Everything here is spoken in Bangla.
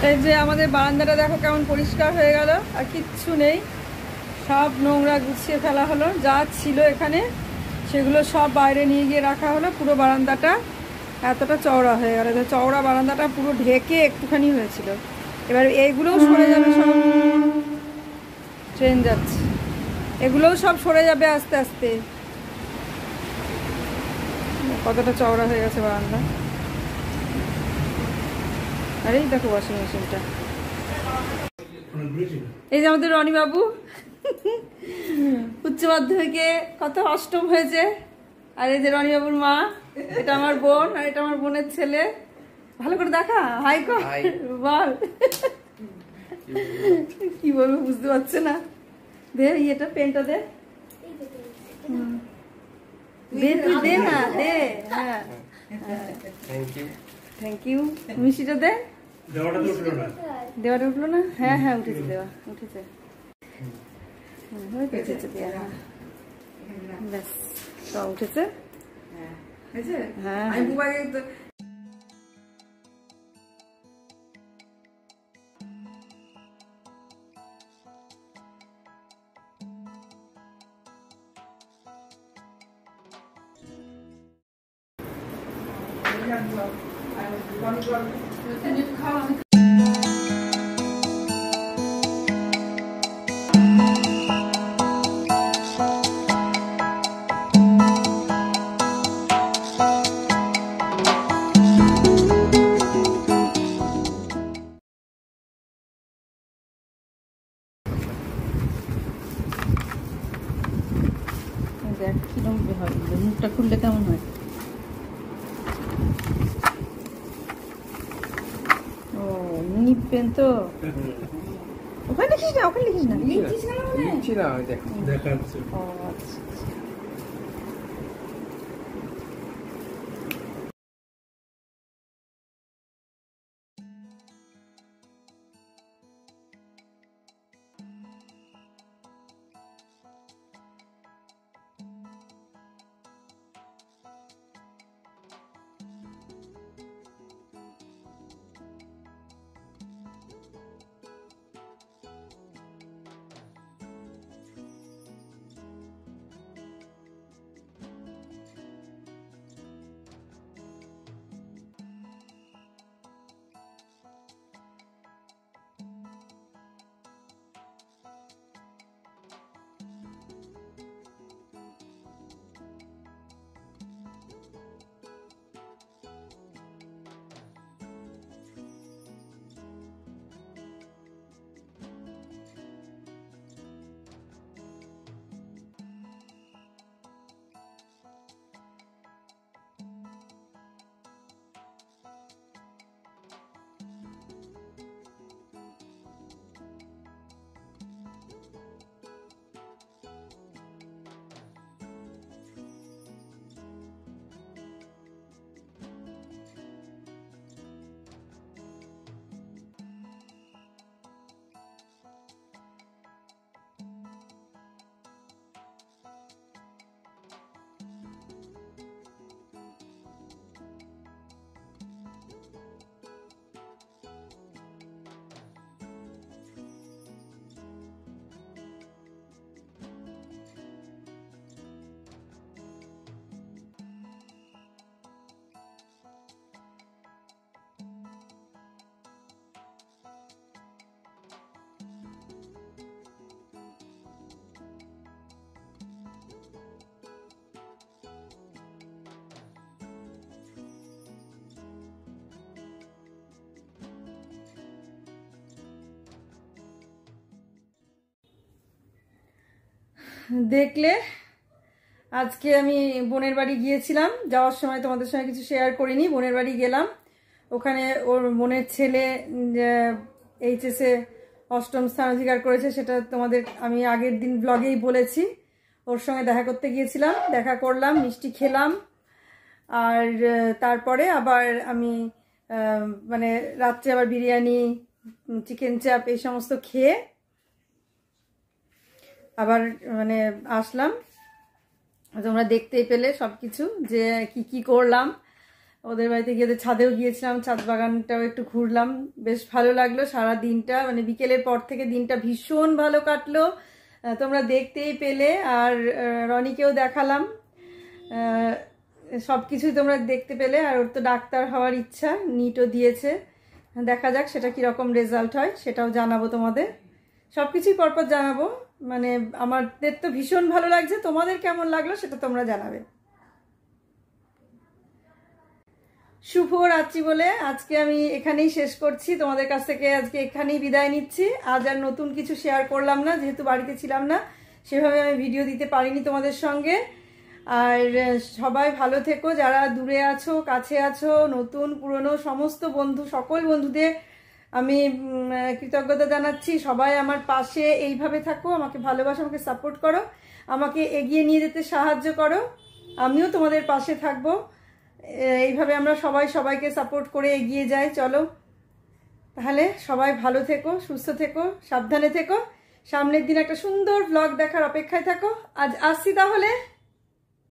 এই যে আমাদের বারান্দাটা দেখো কেমন পরিষ্কার হয়ে গেল, আর কিচ্ছু নেই, সব নোংরা গুছিয়ে ফেলা হলো, যা ছিল এখানে সেগুলো সব বাইরে নিয়ে গিয়ে রাখা হলো। পুরো বারান্দাটা এতটা চওড়া হয়ে গেল, চওড়া বারান্দাটা পুরো ঢেকে একটুখানি হয়েছিল। এবার এইগুলোও সরে যাবে, সব ট্রেন যাচ্ছে, এগুলোও সব সরে যাবে আস্তে আস্তে। কতটা চওড়া হয়ে গেছে বারান্দা। আর এই দেখো ওয়াশিং মেশিনটা, এই যে আমাদের রনি বাবু উচ্চ মাধ্যমিকে কত অষ্টম হয়েছে। আর এই যে রনি বাবুর মা, এটা আমার বোন, আর এটা আমার বোনের ছেলে। ভালো করে দেখা, হাই কর, বল কি বলবো বুঝতে পারছে না। দে ইয়েটা, পেনটা দে, দে তুই দে না, দে। হ্যাঁ থ্যাংক ইউ। মিষ্টিটা দে। দেওয়াটা উঠলো না? হ্যাঁ হ্যাঁ উঠেছে, দেওয়া উঠেছে, উঠেছে দেওয়া, ব্যাস সব উঠেছে। হ্যাঁ দেখ কিরম হয়, মুখটা খুললে কেমন হয়। ও নিপ পেন তো, ওখানে লিখিস না, ওখানে লিখিস না, লিখছি না, দেখাচ্ছি। ও আচ্ছা দেখলে আজকে আমি বোনের বাড়ি গিয়েছিলাম, যাওয়ার সময় তোমাদের সঙ্গে কিছু শেয়ার করিনি। বোনের বাড়ি গেলাম, ওখানে ওর বোনের ছেলে এইচএসে অষ্টম স্থান অধিকার করেছে, সেটা তোমাদের আমি আগের দিন ব্লগেই বলেছি। ওর সঙ্গে দেখা করতে গিয়েছিলাম, দেখা করলাম, মিষ্টি খেলাম, আর তারপরে আবার আমি মানে রাত্রে আবার বিরিয়ানি, চিকেন চাপ এই সমস্ত খেয়ে আবার মানে আসলাম। তোমরা দেখতেই পেলে সবকিছু যে কি কি করলাম। ওদের বাড়িতে গিয়ে ওদের ছাদেও গিয়েছিলাম, ছাদ বাগানটাও একটু ঘুরলাম, বেশ ভালো লাগলো। সারা দিনটা মানে বিকেলের পর থেকে দিনটা ভীষণ ভালো কাটলো, তোমরা দেখতেই পেলে। আর রনিকেও দেখালাম, সব কিছুই তোমরা দেখতে পেলে। আর ওর তো ডাক্তার হওয়ার ইচ্ছা, নিটও দিয়েছে, দেখা যাক সেটা কীরকম রেজাল্ট হয়, সেটাও জানাবো তোমাদের। সব কিছুই পরপর জানাবো। মানে আমাদের তো ভীষণ ভালো লাগছে, তোমাদের কেমন লাগলো সেটা তোমরা জানাবে। শুভ রাত্রি বলে আজকে আমি এখানেই শেষ করছি, তোমাদের কাছ থেকে আজকে এখানেই বিদায় নিচ্ছি। আজ আর নতুন কিছু শেয়ার করলাম না, যেহেতু বাড়িতে ছিলাম না, সেভাবে আমি ভিডিও দিতে পারিনি তোমাদের সঙ্গে। আর সবাই ভালো থেকো, যারা দূরে আছো কাছে আছো, নতুন পুরনো সমস্ত বন্ধু, সকল বন্ধুদের আমি কৃতজ্ঞতা জানাচ্ছি। সবাই আমার পাশে এইভাবে থাকো, আমাকে ভালোবাসো, আমাকে সাপোর্ট করো, আমাকে এগিয়ে নিয়ে যেতে সাহায্য করো, আমিও তোমাদের পাশে থাকবো। এইভাবে আমরা সবাই সবাইকে সাপোর্ট করে এগিয়ে যাই। চলো তাহলে সবাই ভালো থেকো, সুস্থ থেকো, সাবধানে থেকো, সামনের দিন একটা সুন্দর ব্লগ দেখার অপেক্ষায় থাকো। আজ আসছি তাহলে।